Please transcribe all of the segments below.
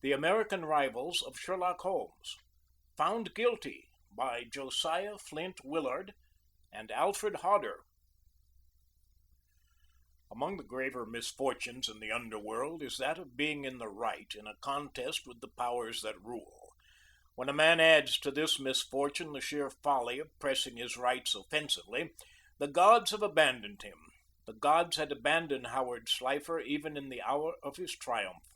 The American Rivals of Sherlock Holmes. Found Guilty by Josiah Flynt Willard and Alfred Hodder. Among the graver misfortunes in the underworld is that of being in the right in a contest with the powers that rule. When a man adds to this misfortune the sheer folly of pressing his rights offensively, the gods have abandoned him. The gods had abandoned Howard Slifer even in the hour of his triumph.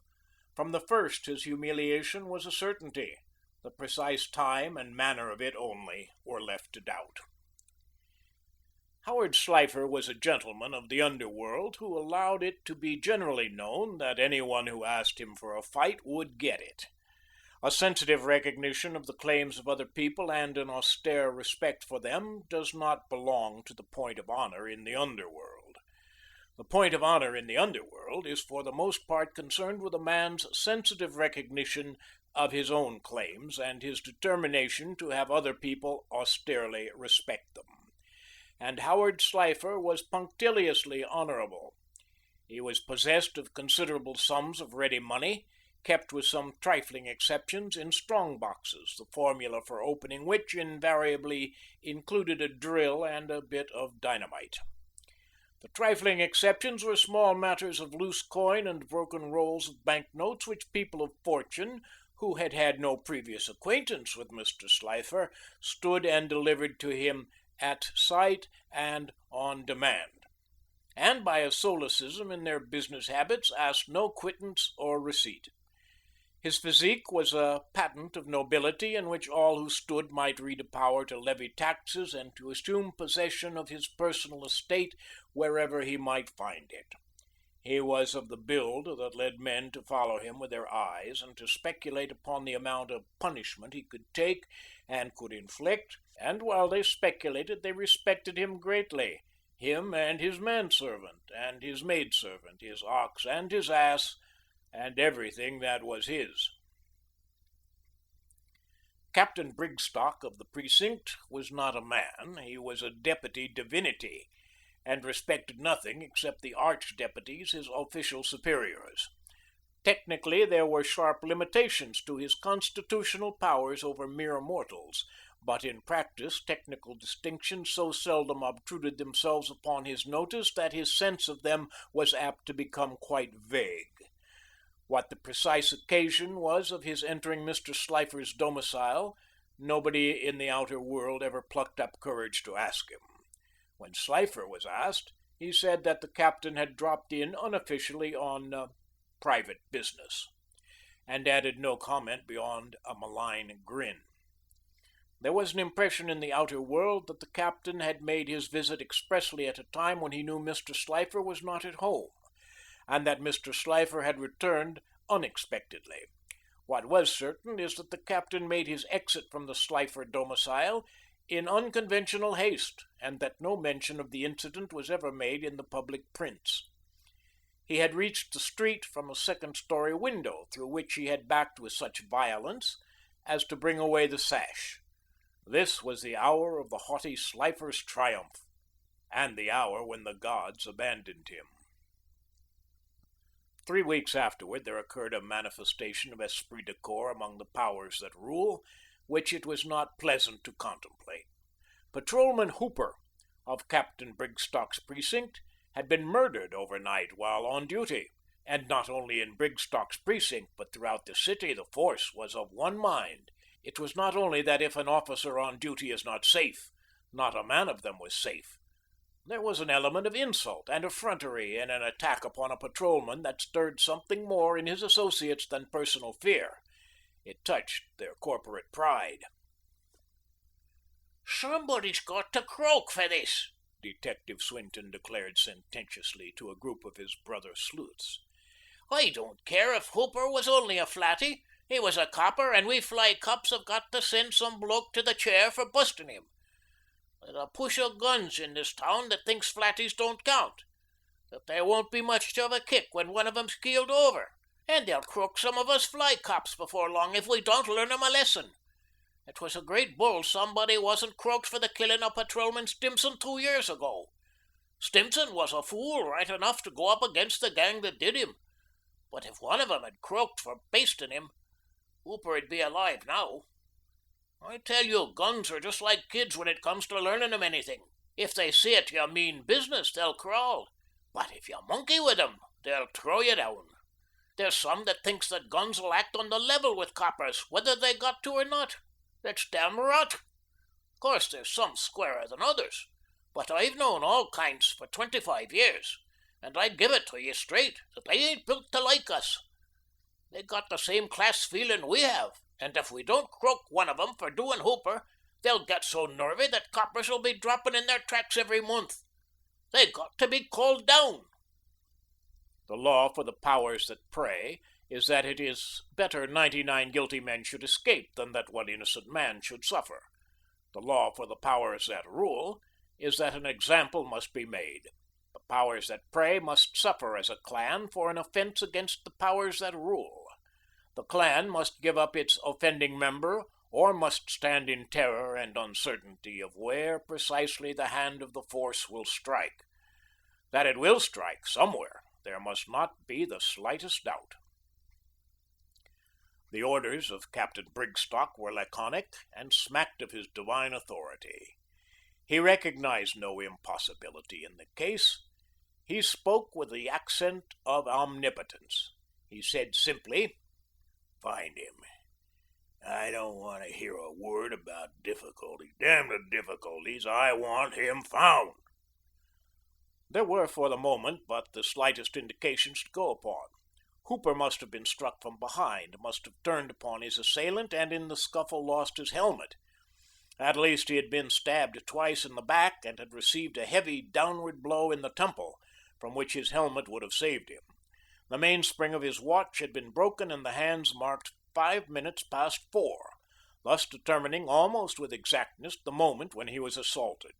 From the first his humiliation was a certainty. The precise time and manner of it only were left to doubt. Howard Slifer was a gentleman of the underworld who allowed it to be generally known that anyone who asked him for a fight would get it. A sensitive recognition of the claims of other people and an austere respect for them does not belong to the point of honor in the underworld. The point of honor in the underworld is for the most part concerned with a man's sensitive recognition of his own claims and his determination to have other people austerely respect them. And Howard Slifer was punctiliously honorable. He was possessed of considerable sums of ready money, kept with some trifling exceptions in strong boxes, the formula for opening which invariably included a drill and a bit of dynamite. The trifling exceptions were small matters of loose coin and broken rolls of banknotes which people of fortune, who had had no previous acquaintance with Mr. Slifer, stood and delivered to him at sight and on demand, and by a solecism in their business habits asked no quittance or receipt. His physique was a patent of nobility in which all who stood might read a power to levy taxes and to assume possession of his personal estate wherever he might find it. He was of the build that led men to follow him with their eyes and to speculate upon the amount of punishment he could take and could inflict, and while they speculated they respected him greatly, him and his manservant and his maidservant, his ox and his ass, and everything that was his. Captain Brigstock of the precinct was not a man, he was a deputy divinity, and respected nothing except the arch-deputies, his official superiors. Technically, there were sharp limitations to his constitutional powers over mere mortals, but in practice technical distinctions so seldom obtruded themselves upon his notice that his sense of them was apt to become quite vague. What the precise occasion was of his entering Mr. Slifer's domicile, nobody in the outer world ever plucked up courage to ask him. When Slifer was asked, he said that the captain had dropped in unofficially on private business, and added no comment beyond a malign grin. There was an impression in the outer world that the captain had made his visit expressly at a time when he knew Mr. Slifer was not at home, and that Mr. Slifer had returned unexpectedly. What was certain is that the captain made his exit from the Slifer domicile in unconventional haste, and that no mention of the incident was ever made in the public prints. He had reached the street from a second-story window, through which he had backed with such violence as to bring away the sash. This was the hour of the haughty Slifer's triumph, and the hour when the gods abandoned him. 3 weeks afterward there occurred a manifestation of esprit de corps among the powers that rule, which it was not pleasant to contemplate. Patrolman Hooper, of Captain Brigstock's precinct, had been murdered overnight while on duty, and not only in Brigstock's precinct, but throughout the city the force was of one mind. It was not only that if an officer on duty is not safe, not a man of them was safe. There was an element of insult and effrontery in an attack upon a patrolman that stirred something more in his associates than personal fear. It touched their corporate pride. "Somebody's got to croak for this," Detective Swinton declared sententiously to a group of his brother sleuths. "I don't care if Hooper was only a flatty. He was a copper, and we fly cops have got to send some bloke to the chair for busting him. There's a push of guns in this town that thinks flatties don't count, that there won't be much of a kick when one of them's keeled over, and they'll croak some of us fly cops before long if we don't learn 'em a lesson. It was a great bull somebody wasn't croaked for the killing of Patrolman Stimson 2 years ago. Stimson was a fool right enough to go up against the gang that did him, But if one of 'em had croaked for basting him, Hooper'd be alive now. I tell you, guns are just like kids when it comes to learning 'em anything. If they see it you mean business, they'll crawl. But if you monkey with 'em, they'll throw you down. There's some that thinks that guns will act on the level with coppers, whether they got to or not. That's damn rot. Of course, there's some squarer than others, but I've known all kinds for 25 years, and I give it to you straight that they ain't built to like us. They got the same class feeling we have, and if we don't croak one of 'em for doing Hooper, they'll get so nervy that coppers will be dropping in their tracks every month. They got to be called down. The law for the powers that prey is that it is better 99 guilty men should escape than that one innocent man should suffer. The law for the powers that rule is that an example must be made. The powers that prey must suffer as a clan for an offense against the powers that rule. The clan must give up its offending member or must stand in terror and uncertainty of where precisely the hand of the force will strike. That it will strike somewhere, there must not be the slightest doubt. The orders of Captain Brigstock were laconic and smacked of his divine authority. He recognized no impossibility in the case. He spoke with the accent of omnipotence. He said simply, "Find him. I don't want to hear a word about difficulties. Damn the difficulties. I want him found." There were for the moment but the slightest indications to go upon. Hooper must have been struck from behind, must have turned upon his assailant, and in the scuffle lost his helmet. At least he had been stabbed twice in the back and had received a heavy downward blow in the temple, from which his helmet would have saved him. The mainspring of his watch had been broken and the hands marked 5 minutes past 4, thus determining almost with exactness the moment when he was assaulted.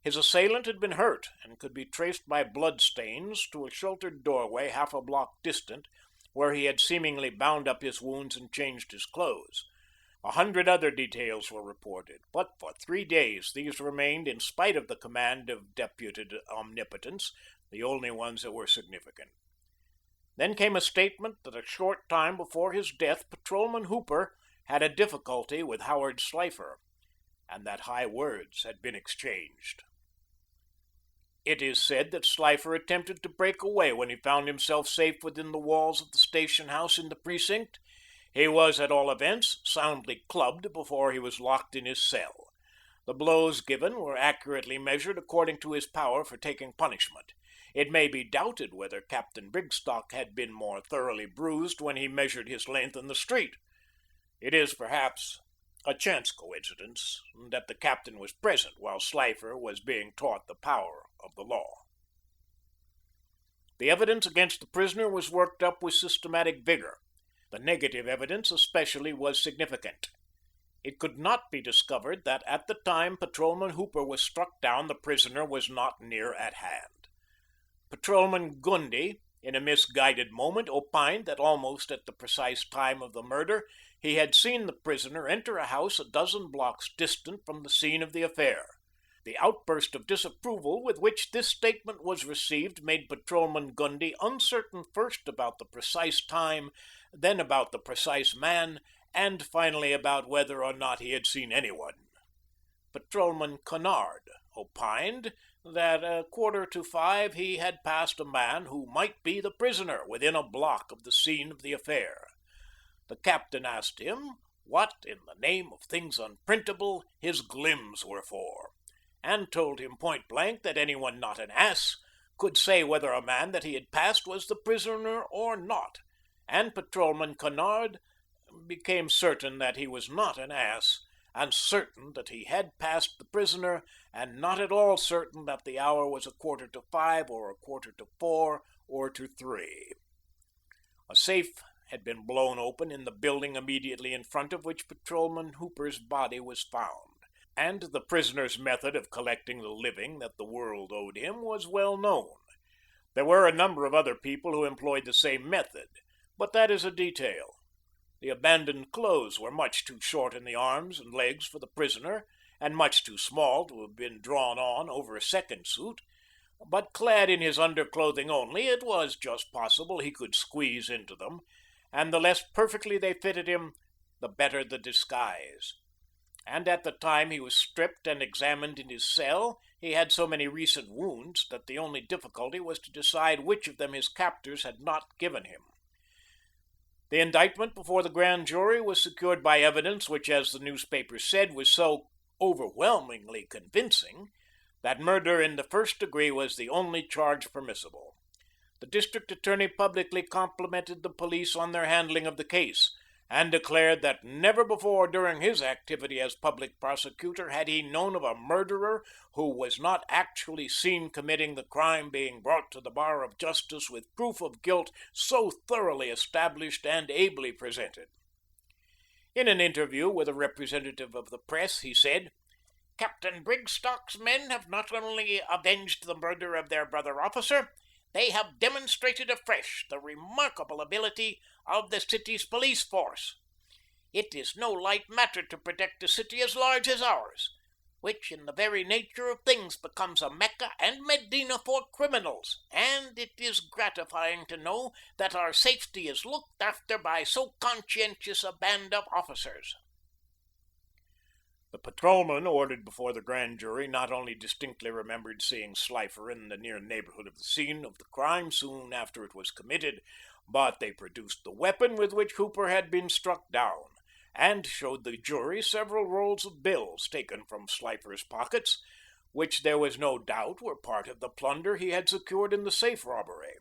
His assailant had been hurt and could be traced by blood stains to a sheltered doorway half a block distant, where he had seemingly bound up his wounds and changed his clothes. 100 other details were reported, but for 3 days these remained, in spite of the command of deputed omnipotence, the only ones that were significant. Then came a statement that a short time before his death, Patrolman Hooper had a difficulty with Howard Slipher, and that high words had been exchanged. It is said that Slipher attempted to break away when he found himself safe within the walls of the station house in the precinct. He was, at all events, soundly clubbed before he was locked in his cell. The blows given were accurately measured according to his power for taking punishment. It may be doubted whether Captain Brigstock had been more thoroughly bruised when he measured his length in the street. It is perhaps a chance coincidence that the captain was present while Slipher was being taught the power of the law. The evidence against the prisoner was worked up with systematic vigor. The negative evidence especially was significant. It could not be discovered that at the time Patrolman Hooper was struck down, the prisoner was not near at hand. Patrolman Gundy, in a misguided moment, opined that almost at the precise time of the murder, he had seen the prisoner enter a house a dozen blocks distant from the scene of the affair. The outburst of disapproval with which this statement was received made Patrolman Gundy uncertain first about the precise time, then about the precise man, and finally about whether or not he had seen anyone. Patrolman Kennard opined that 4:45 he had passed a man who might be the prisoner within a block of the scene of the affair. The captain asked him what, in the name of things unprintable, his glims were for, and told him point blank that anyone not an ass could say whether a man that he had passed was the prisoner or not, and Patrolman Kennard became certain that he was not an ass, and certain that he had passed the prisoner, and not at all certain that the hour was 4:45 or 4:45 or 3. A safe had been blown open in the building immediately in front of which Patrolman Hooper's body was found, and the prisoner's method of collecting the living that the world owed him was well known. There were a number of other people who employed the same method, but that is a detail. The abandoned clothes were much too short in the arms and legs for the prisoner, and much too small to have been drawn on over a second suit. But clad in his underclothing only, it was just possible he could squeeze into them, and the less perfectly they fitted him, the better the disguise. And at the time he was stripped and examined in his cell, he had so many recent wounds that the only difficulty was to decide which of them his captors had not given him. The indictment before the grand jury was secured by evidence which, as the newspapers said, was so overwhelmingly convincing that murder in the first degree was the only charge permissible. The district attorney publicly complimented the police on their handling of the case, and declared that never before during his activity as public prosecutor had he known of a murderer who was not actually seen committing the crime being brought to the bar of justice with proof of guilt so thoroughly established and ably presented. In an interview with a representative of the press, he said, "Captain Brigstock's men have not only avenged the murder of their brother officer, they have demonstrated afresh the remarkable ability of the city's police force. It is no light matter to protect a city as large as ours, which in the very nature of things becomes a Mecca and Medina for criminals, and it is gratifying to know that our safety is looked after by so conscientious a band of officers." The patrolman ordered before the grand jury not only distinctly remembered seeing Slipher in the near neighborhood of the scene of the crime soon after it was committed, but they produced the weapon with which Hooper had been struck down, and showed the jury several rolls of bills taken from Slipher's pockets, which there was no doubt were part of the plunder he had secured in the safe robbery.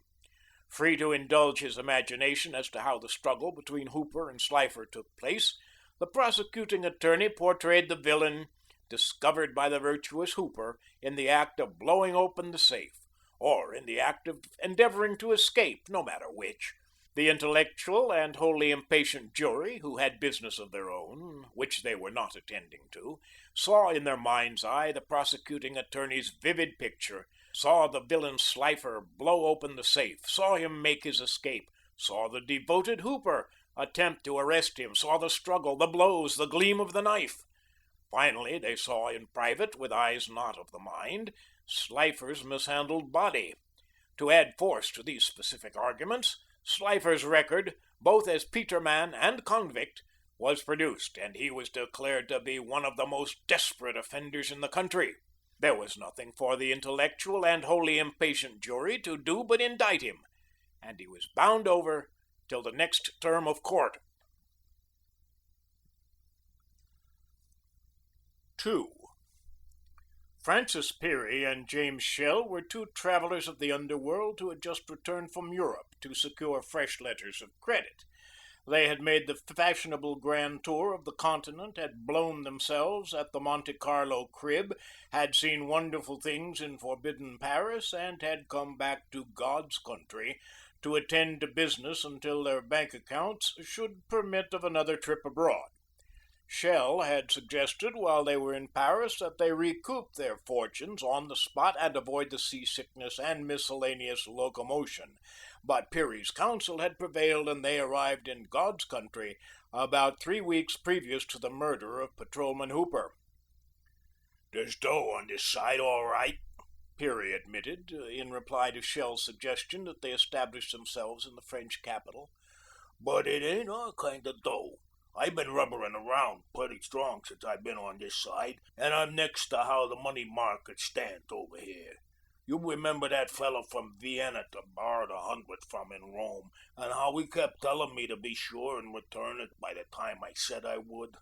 Free to indulge his imagination as to how the struggle between Hooper and Slipher took place, the prosecuting attorney portrayed the villain discovered by the virtuous Hooper in the act of blowing open the safe, or in the act of endeavoring to escape, no matter which. The intellectual and wholly impatient jury, who had business of their own, which they were not attending to, saw in their mind's eye the prosecuting attorney's vivid picture, saw the villain Slipher blow open the safe, saw him make his escape, saw the devoted Hooper attempt to arrest him, saw the struggle, the blows, the gleam of the knife. Finally, they saw in private, with eyes not of the mind, Slipher's mishandled body. To add force to these specific arguments, Slipher's record, both as peterman and convict, was produced, and he was declared to be one of the most desperate offenders in the country. There was nothing for the intellectual and wholly impatient jury to do but indict him, and he was bound over till the next term of court. 2. Francis Peary and James Shell were two travelers of the underworld who had just returned from Europe to secure fresh letters of credit. They had made the fashionable grand tour of the continent, had blown themselves at the Monte Carlo crib, had seen wonderful things in forbidden Paris, and had come back to God's country to attend to business until their bank accounts should permit of another trip abroad. Shell had suggested while they were in Paris that they recoup their fortunes on the spot and avoid the seasickness and miscellaneous locomotion, but Peary's counsel had prevailed and they arrived in God's country about 3 weeks previous to the murder of Patrolman Hooper. "There's dough on this side, all right," Peary admitted, in reply to Shell's suggestion that they establish themselves in the French capital. "But it ain't our kind of dough. I've been rubbering around pretty strong since I've been on this side, and I'm next to how the money market stands over here. You remember that fellow from Vienna to borrow the 100 from in Rome, and how he kept telling me to be sure and return it by the time I said I would?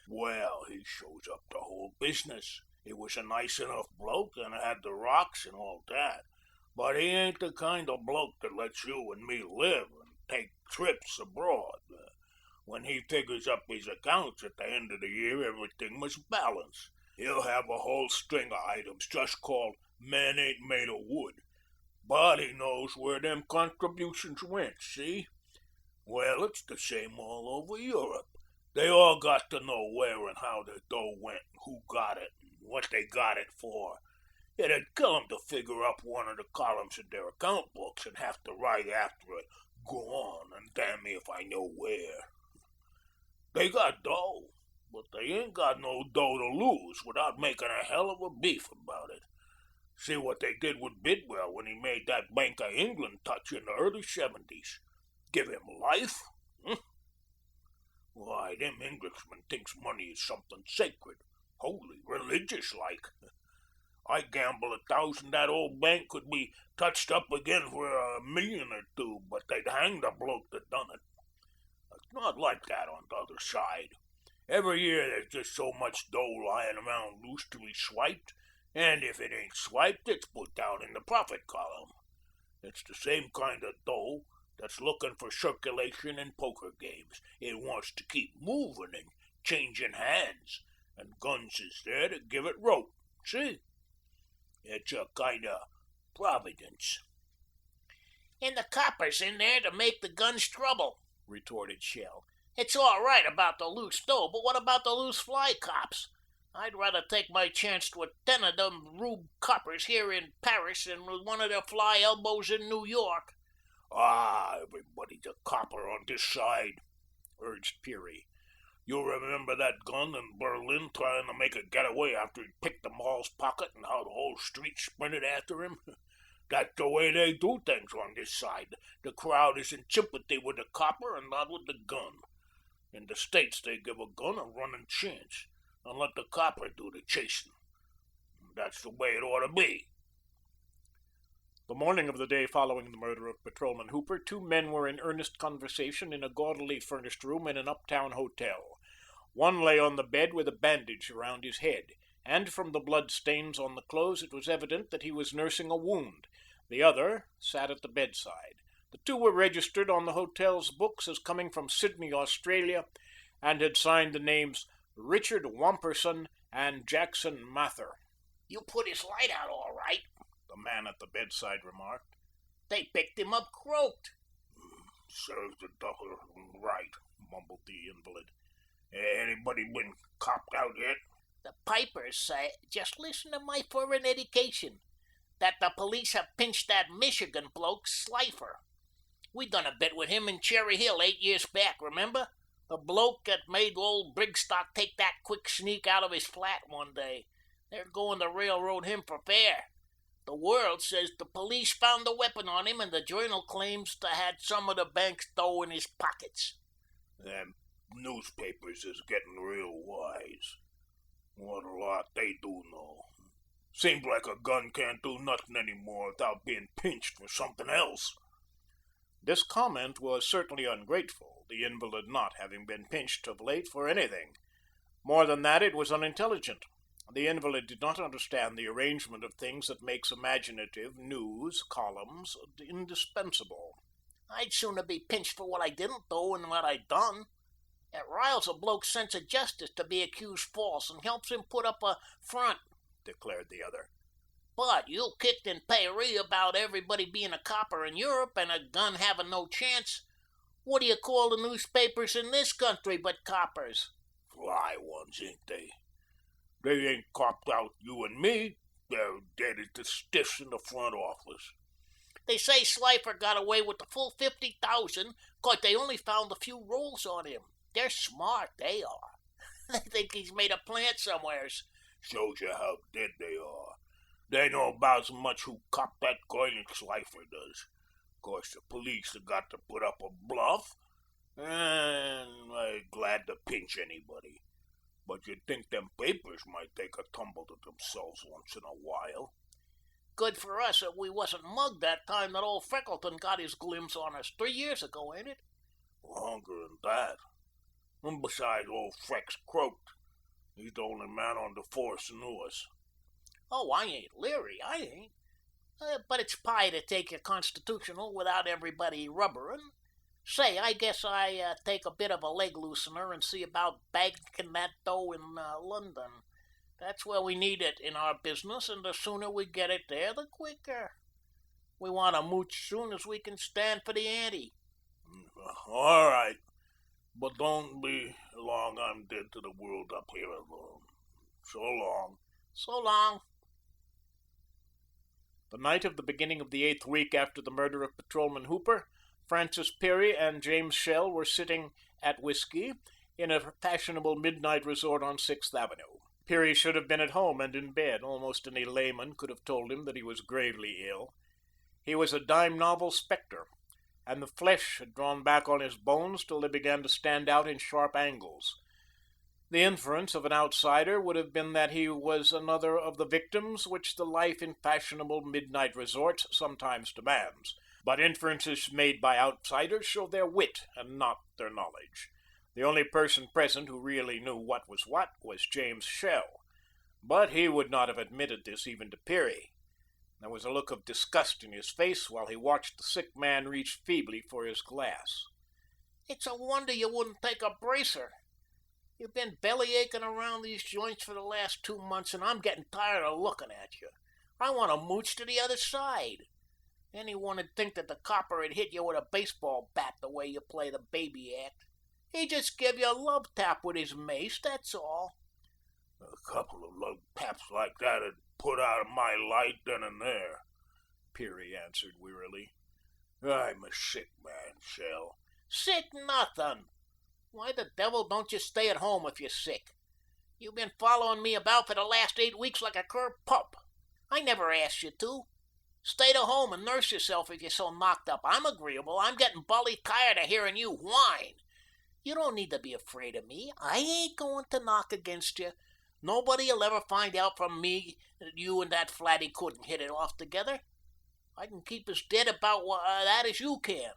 Well, he shows up the whole business. He was a nice enough bloke and had the rocks and all that, but he ain't the kind of bloke that lets you and me live and take trips abroad. When he figures up his accounts at the end of the year, everything must balance. He'll have a whole string of items just called men ain't made of wood. But he knows where them contributions went, see? Well, it's the same all over Europe. They all got to know where and how their dough went, and who got it, and what they got it for. It'd kill 'em to figure up one of the columns of their account books and have to write after it, "Go on, and damn me if I know where." They got dough, but they ain't got no dough to lose without making a hell of a beef about it. See what they did with Bidwell when he made that Bank of England touch in the early '70s. Give him life? Why, them Englishmen thinks money is something sacred, holy, religious like. I gamble $1,000 that old bank could be touched up again for $1 million or $2, but they'd hang the bloke that done it. It's not like that on the other side. Every year there's just so much dough lying around loose to be swiped, and if it ain't swiped, it's put down in the profit column. It's the same kind of dough that's looking for circulation in poker games. It wants to keep moving and changing hands, and guns is there to give it rope. See? It's a kind of providence. And the coppers in there to make the guns trouble, retorted Shell. It's all right about the loose dough, but what about the loose fly cops? I'd rather take my chance with 10 of them rube coppers here in Paris than with one of their fly elbows in New York. Everybody's a copper on this side, urged Peary. You remember that gun in Berlin trying to make a getaway after he picked the Maul's pocket and how the whole street sprinted after him? That's the way they do things on this side. The crowd is in sympathy with the copper and not with the gun. In the States, they give a gun a running chance and let the copper do the chasing. That's the way it ought to be. The morning of the day following the murder of Patrolman Hooper, two men were in earnest conversation in a gaudily furnished room in an uptown hotel. One lay on the bed with a bandage around his head, and from the blood stains on the clothes it was evident that he was nursing a wound. The other sat at the bedside. The two were registered on the hotel's books as coming from Sydney, Australia, and had signed the names Richard Wamperson and Jackson Mather. You put his light out all right, the man at the bedside remarked. They picked him up croaked. Serves the doctor right, mumbled the invalid. Anybody been copped out yet? The pipers say, just listen to my foreign education, that the police have pinched that Michigan bloke, Slifer. We done a bit with him in Cherry Hill 8 years back, remember? The bloke that made old Brigstock take that quick sneak out of his flat one day. They're going to railroad him for fair. The World says the police found a weapon on him, and the Journal claims to had some of the bank's dough in his pockets. Them newspapers is getting real wise. What a lot they do know. Seems like a gun can't do nothing anymore without being pinched for something else. This comment was certainly ungrateful, the invalid not having been pinched of late for anything. More than that, it was unintelligent. The invalid did not understand the arrangement of things that makes imaginative news columns indispensable. I'd sooner be pinched for what I didn't do than what I done. It riles a bloke's sense of justice to be accused false and helps him put up a front, declared the other. But you kicked in Paris about everybody being a copper in Europe and a gun having no chance. What do you call the newspapers in this country but coppers? Fly ones, ain't they? They ain't copped out you and me. They're dead as the stiffs in the front office. They say Slifer got away with the full 50,000 because they only found a few rolls on him. They're smart, they are. They think he's made a plant somewheres. Shows you how dead they are. They know about as much who copped that coin as Slifer does. Of course, the police have got to put up a bluff, and they're glad to pinch anybody. But you'd think them papers might take a tumble to themselves once in a while. Good for us that we wasn't mugged that time that old Freckleton got his glimpse on us 3 years ago, ain't it? Longer than that. And besides, old Freck's croaked. He's the only man on the force who knew us. Oh, I ain't leery, I ain't. But it's pie to take your constitutional without everybody rubbering. Say, I guess I take a bit of a leg loosener and see about banking that dough in London. That's where we need it in our business, and the sooner we get it there, the quicker. We want to mooch soon as we can stand for the ante. All right. But don't be long I'm dead to the world up here alone. So long. So long. The night of the beginning of the 8th week after the murder of Patrolman Hooper, Francis Peary and James Shell were sitting at whiskey in a fashionable midnight resort on 6th Avenue. Peary should have been at home and in bed. Almost any layman could have told him that he was gravely ill. He was a dime novel specter, and the flesh had drawn back on his bones till they began to stand out in sharp angles. The inference of an outsider would have been that he was another of the victims which the life in fashionable midnight resorts sometimes demands. But inferences made by outsiders show their wit and not their knowledge. The only person present who really knew what was James Shell, but he would not have admitted this even to Peary. There was a look of disgust in his face while he watched the sick man reach feebly for his glass. It's a wonder you wouldn't take a bracer. You've been belly aching around these joints for the last 2 months, and I'm getting tired of looking at you. I want to mooch to the other side. Anyone'd think that the copper had hit you with a baseball bat the way you play the baby act. He just gave you a love tap with his mace, that's all. A couple of love taps like that'd put out my light then and there, Peary answered wearily. I'm a sick man, Shell. Sick nothing. Why the devil don't you stay at home if you're sick? You've been following me about for the last 8 weeks like a cur pup. I never asked you to. Stay to home and nurse yourself if you're so knocked up. I'm agreeable. I'm getting bully tired of hearing you whine. You don't need to be afraid of me. I ain't going to knock against you. Nobody'll ever find out from me that you and that flatty couldn't hit it off together. I can keep as dead about that as you can.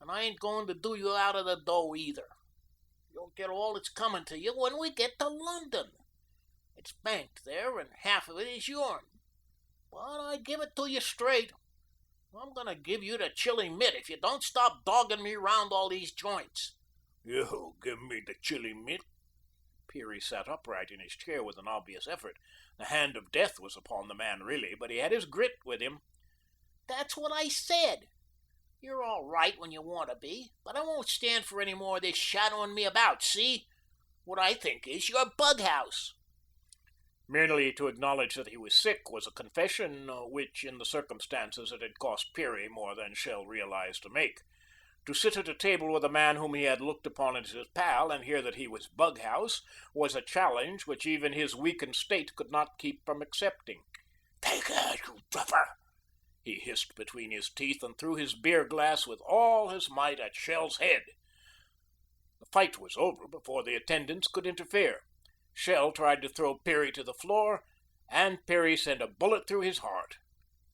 And I ain't going to do you out of the dough either. You'll get all that's coming to you when we get to London. It's banked there, and half of it is yourn. But I give it to you straight. I'm going to give you the chilly mitt if you don't stop dogging me round all these joints. You give me the chilly mitt? Peary sat upright in his chair with an obvious effort. The hand of death was upon the man, really, but he had his grit with him. That's what I said. You're all right when you want to be, but I won't stand for any more of this shadowing me about, see? What I think is you're bughouse. Merely to acknowledge that he was sick was a confession which, in the circumstances, it had cost Peary more than Shell realized to make. To sit at a table with a man whom he had looked upon as his pal and hear that he was bughouse was a challenge which even his weakened state could not keep from accepting. Take it, you duffer! He hissed between his teeth and threw his beer glass with all his might at Shell's head. The fight was over before the attendants could interfere. Shell tried to throw Peary to the floor, and Peary sent a bullet through his heart.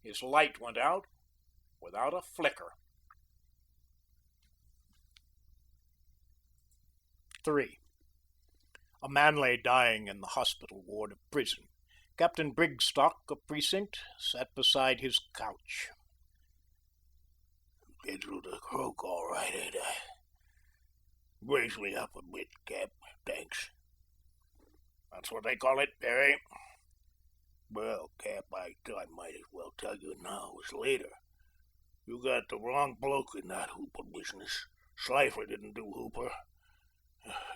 His light went out without a flicker. 3. A man lay dying in the hospital ward of prison. Captain Brigstock of precinct sat beside his couch. Get through the croak all right, ain't I? Brace me up a bit, Cap. Thanks. That's what they call it, Perry. Well, Cap, I might as well tell you now as later. You got the wrong bloke in that Hooper business. Slifer didn't do Hooper.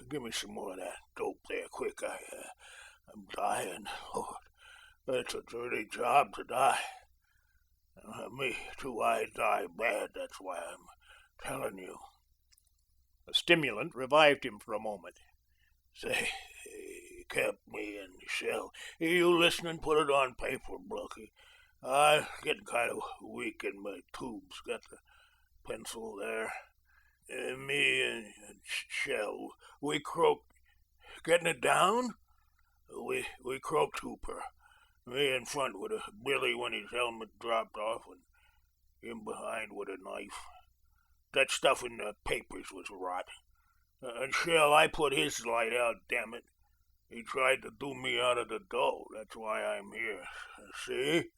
Give me some more of that dope there, quick. I'm dying. Lord, it's a dirty job to die. Me, too, I die bad. That's why I'm telling you. The stimulant revived him for a moment. Say, kept me in the cell. You listening? Put it on paper, Blookie. I'm getting kind of weak in my tubes. Got the pencil there. Me and Shell, we croaked. Getting it down? We croaked Hooper. Me in front with a billy when his helmet dropped off, and him behind with a knife. That stuff in the papers was rot. And Shell, I put his light out, damn it. He tried to do me out of the dough. That's why I'm here. See?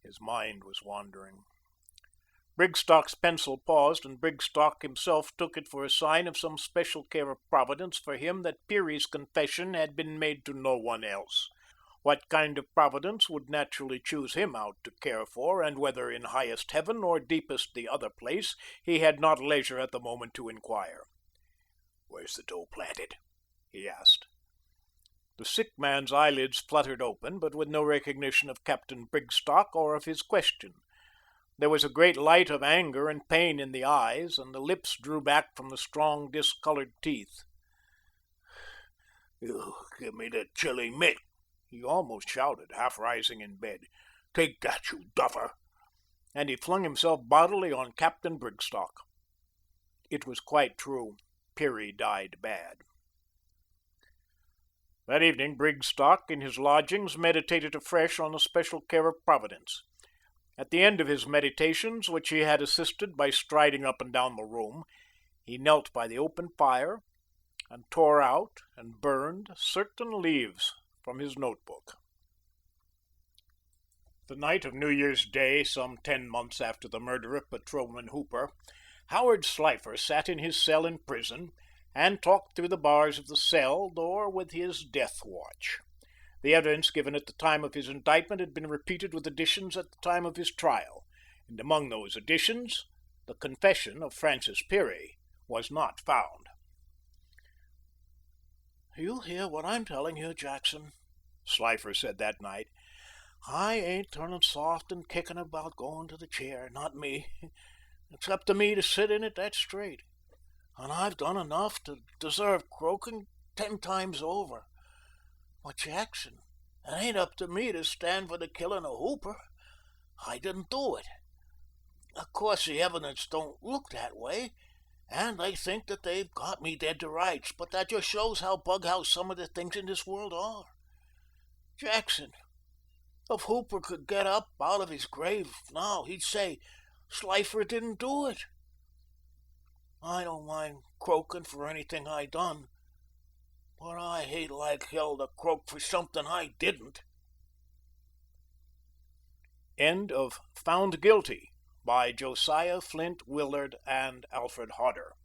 His mind was wandering. Brigstock's pencil paused, and Brigstock himself took it for a sign of some special care of Providence for him that Peary's confession had been made to no one else. What kind of Providence would naturally choose him out to care for, and whether in highest heaven or deepest the other place, he had not leisure at the moment to inquire. "Where's the dough planted?" he asked. The sick man's eyelids fluttered open, but with no recognition of Captain Brigstock or of his question. There was a great light of anger and pain in the eyes, and the lips drew back from the strong, discolored teeth. You give me the chilly mitt," he almost shouted, half rising in bed. "Take that, you duffer." And he flung himself bodily on Captain Brigstock. It was quite true. Peary died bad. That evening, Brigstock, in his lodgings, meditated afresh on the special care of Providence. At the end of his meditations, which he had assisted by striding up and down the room, he knelt by the open fire and tore out and burned certain leaves from his notebook. The night of New Year's Day, some 10 months after the murder of Patrolman Hooper, Howard Slifer sat in his cell in prison and talked through the bars of the cell door with his death watch. The evidence given at the time of his indictment had been repeated with additions at the time of his trial, and among those additions, the confession of Francis Peary was not found. "You hear what I'm telling you, Jackson," Slifer said that night. "I ain't turning soft and kicking about going to the chair, not me. It's up to me to sit in it, that's straight. And I've done enough to deserve croaking 10 times over. But, Jackson, it ain't up to me to stand for the killing of Hooper. I didn't do it. Of course, the evidence don't look that way, and they think that they've got me dead to rights, but that just shows how bughouse some of the things in this world are. Jackson, if Hooper could get up out of his grave now, he'd say Slifer didn't do it. I don't mind croaking for anything I done, but I hate like hell to croak for something I didn't." End of Found Guilty by Josiah Flynt Willard and Alfred Hodder.